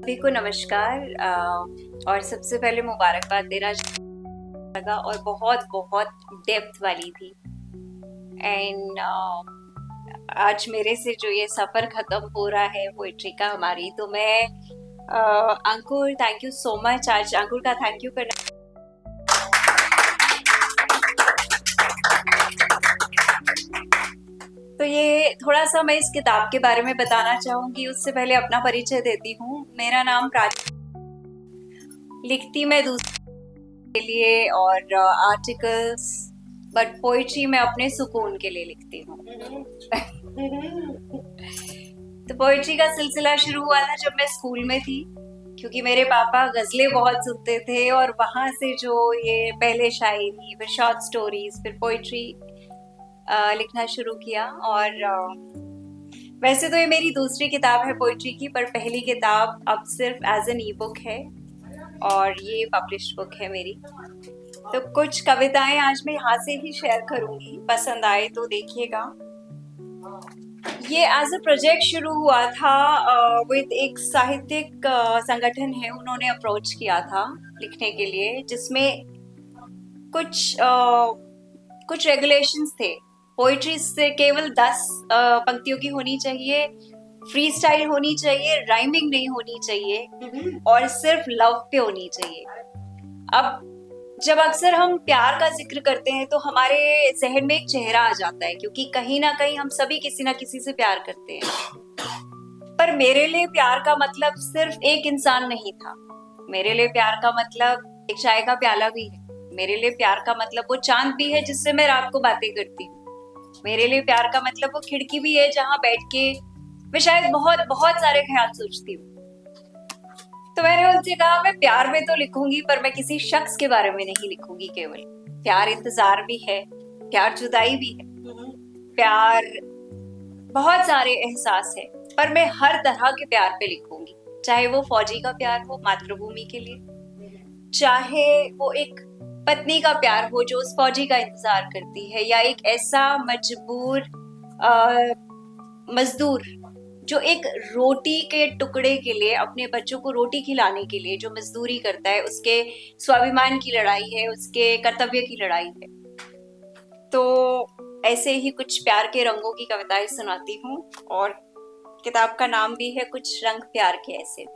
सभी को नमस्कार। और सबसे पहले मुबारकबाद देना लगा और बहुत बहुत डेप्थ वाली थी। एंड आज मेरे से जो ये सफ़र ख़त्म हो रहा है पोइट्री का हमारी, तो मैं अंकुर, थैंक यू सो मच। आज अंकुर का थैंक यू करना। तो ये थोड़ा सा मैं इस किताब के बारे में बताना चाहूँगी। उससे पहले अपना परिचय देती हूँ। मेरा नाम लिखती मैं दूसरे के लिए और आर्टिकल्स, बट पोइट्री मैं अपने सुकून के लिए लिखती हूँ। तो पोइट्री का सिलसिला शुरू हुआ था जब मैं स्कूल में थी, क्योंकि मेरे पापा गज़लें बहुत सुनते थे और वहाँ से जो ये पहले शायरी, फिर शॉर्ट स्टोरीज, फिर पोइट्री लिखना शुरू किया। और वैसे तो ये मेरी दूसरी किताब है पोइट्री की, पर पहली किताब अब सिर्फ एज एन ई बुक है और ये पब्लिश्ड बुक है मेरी। तो कुछ कविताएं आज मैं यहाँ से ही शेयर करूंगी, पसंद आए तो देखिएगा। ये एज अ प्रोजेक्ट शुरू हुआ था विद एक साहित्यिक संगठन है, उन्होंने अप्रोच किया था लिखने के लिए, जिसमें कुछ रेगुलेशंस थे। पोइट्री से केवल 10 पंक्तियों की होनी चाहिए, फ्री स्टाइल होनी चाहिए, राइमिंग नहीं होनी चाहिए और सिर्फ लव पे होनी चाहिए। अब जब अक्सर हम प्यार का जिक्र करते हैं तो हमारे जहन में एक चेहरा आ जाता है, क्योंकि कहीं ना कहीं हम सभी किसी ना किसी से प्यार करते हैं। पर मेरे लिए प्यार का मतलब सिर्फ एक इंसान नहीं था। मेरे लिए प्यार का मतलब एक चाय का प्याला भी है। मेरे लिए प्यार का मतलब वो चांद भी है जिससे मैं रात को बातें करती हूँ। मेरे लिए प्यार का मतलब वो खिड़की भी है जहाँ बैठ के मैं शायद बहुत बहुत सारे ख्याल सोचती हूँ। तो मैंने उनसे कहा मैं प्यार में तो लिखूंगी, पर मैं किसी शख्स के बारे में नहीं लिखूंगी केवल। प्यार इंतजार भी है, प्यार जुदाई भी है, प्यार बहुत सारे एहसास है, पर मैं हर तरह के प्यार पे लिखूंगी। चाहे वो फौजी का प्यार हो मातृभूमि के लिए, चाहे वो एक पत्नी का प्यार हो जो उस फौजी का इंतजार करती है, या एक ऐसा मजबूर मजदूर जो एक रोटी के टुकड़े के लिए, अपने बच्चों को रोटी खिलाने के लिए जो मजदूरी करता है, उसके स्वाभिमान की लड़ाई है, उसके कर्तव्य की लड़ाई है। तो ऐसे ही कुछ प्यार के रंगों की कविताएं सुनाती हूँ, और किताब का नाम भी है कुछ रंग प्यार के ऐसे भी।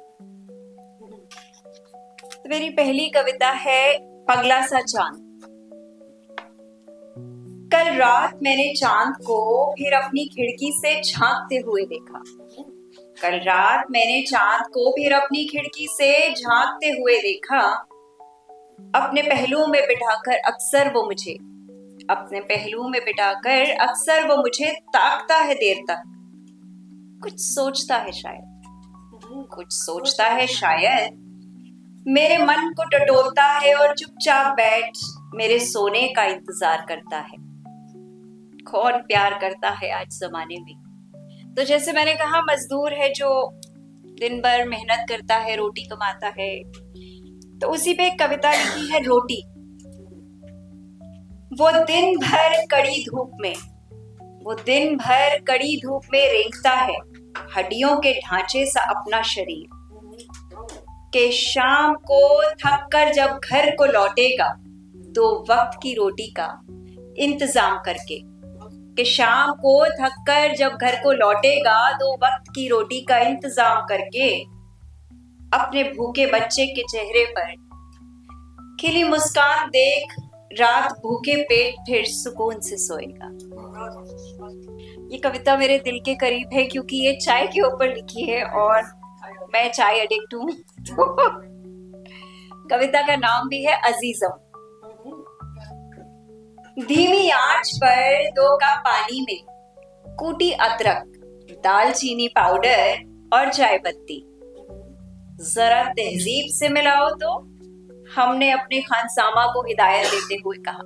तो मेरी पहली कविता है पगला सा चांद। कल रात मैंने चांद को फिर अपनी खिड़की से झांकते हुए देखा। कल रात मैंने चांद को फिर अपनी खिड़की से झांकते हुए देखा। अपने पहलुओं में बिठाकर अक्सर वो मुझे ताकता है देर तक। कुछ सोचता है शायद, मेरे मन को टटोलता है और चुपचाप बैठ मेरे सोने का इंतजार करता है। कौन प्यार करता है आज जमाने में। तो जैसे मैंने कहा, मजदूर है जो दिन भर मेहनत करता है, रोटी कमाता है। तो उसी पे एक कविता लिखी है, रोटी। वो दिन भर कड़ी धूप में रेंगता है हड्डियों के ढांचे सा अपना शरीर, के शाम को थक कर जब घर को लौटेगा 2 वक्त की रोटी का इंतजाम करके। कि शाम को थक कर जब घर को लौटेगा 2 वक्त की रोटी का इंतजाम करके, अपने भूखे बच्चे के चेहरे पर खिली मुस्कान देख रात भूखे पेट फिर सुकून से सोएगा। ये कविता मेरे दिल के करीब है, क्योंकि ये चाय के ऊपर लिखी है और मैं चाय एडिक्ट हूँ। तो कविता का नाम भी है अजीजम। धीमी आंच पर 2 कप पानी में कूटी अदरक, दालचीनी पाउडर और चाय पत्ती, जरा तहजीब से मिलाओ तो, हमने अपने खानसामा को हिदायत देते हुए कहा।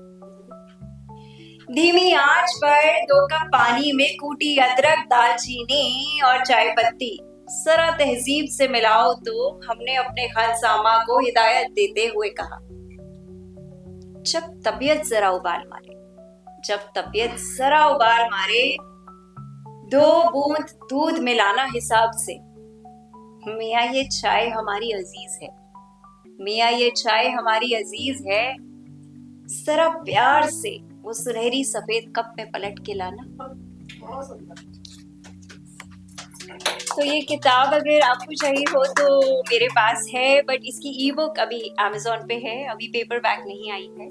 धीमी आंच पर 2 कप पानी में कूटी अदरक, दालचीनी और चाय पत्ती, जरा तहजीब से मिलाओ तो, हमने अपने खानसामा को हिदायत देते हुए कहा। जब तबीयत जरा उबाल मारे 2 बूंद दूध मिलाना हिसाब से, मियाँ ये चाय हमारी अजीज है, मियाँ ये चाय हमारी अजीज है, जरा प्यार से वो सुनहरी सफेद कप में पलट के लाना। बहुत सुंदर। तो ये किताब अगर आपको चाहिए हो तो मेरे पास है, बट इसकी ई बुक अभी Amazon पे है, अभी पेपर बैक नहीं आई है,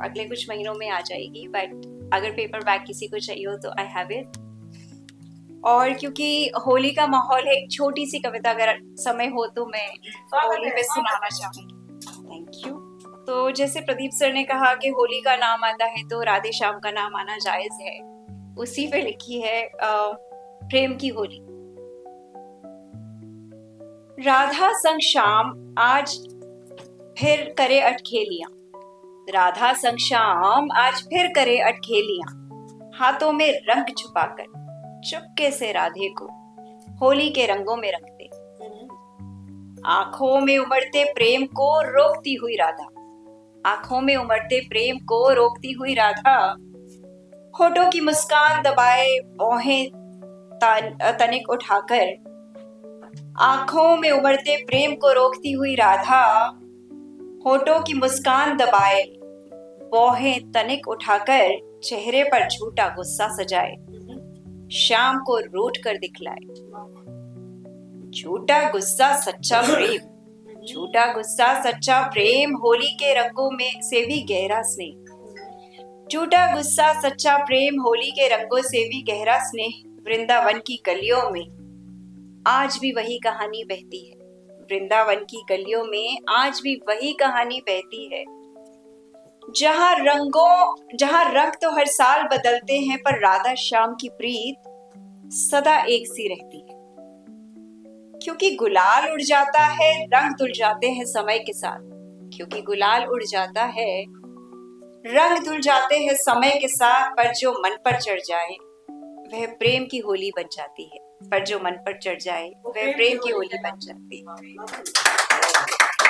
अगले कुछ महीनों में आ जाएगी। बट अगर पेपर बैक किसी को चाहिए हो तो आई हैव इट। और क्योंकि होली का माहौल है, एक छोटी सी कविता अगर समय हो तो मैं होली पे सुनाना चाहूंगी। Thank you. तो जैसे प्रदीप सर ने कहा कि होली का नाम आता है तो राधे श्याम का नाम आना जायज है, उसी पे लिखी है प्रेम की होली। राधा संग श्याम आज फिर करे अटखेलियां, राधा संग श्याम आज फिर करे अटखेलियां, हाथों में रंग छुपाकर चुपके से राधे को होली के रंगों में रखते, आंखों में उमड़ते प्रेम को रोकती हुई राधा, आंखों में उमड़ते प्रेम को रोकती हुई राधा, होठों की मुस्कान दबाए बाहें तनिक उठाकर, आंखों में उमड़ते प्रेम को रोकती हुई राधा, होठों की मुस्कान दबाए बाहें तनिक उठाकर, चेहरे पर झूठा गुस्सा सजाए, शाम को रूठ कर दिखलाए। झूठा गुस्सा सच्चा प्रेम, झूठा गुस्सा सच्चा प्रेम, होली के रंगों में से भी गहरा स्नेह, झूठा गुस्सा सच्चा प्रेम, होली के रंगों से भी गहरा स्नेह। वृंदावन की गलियों में आज भी वही कहानी बहती है, वृंदावन की गलियों में आज भी वही कहानी बहती है, जहां रंग तो हर साल बदलते हैं, पर राधा श्याम की प्रीत सदा एक सी रहती है। क्योंकि गुलाल उड़ जाता है, रंग धुल जाते हैं समय के साथ, क्योंकि गुलाल उड़ जाता है, रंग धुल जाते हैं समय के साथ, पर जो मन पर चढ़ जाए वह प्रेम की होली बन जाती है, पर जो मन पर चढ़ जाए वह प्रेम की होली बन जाती है।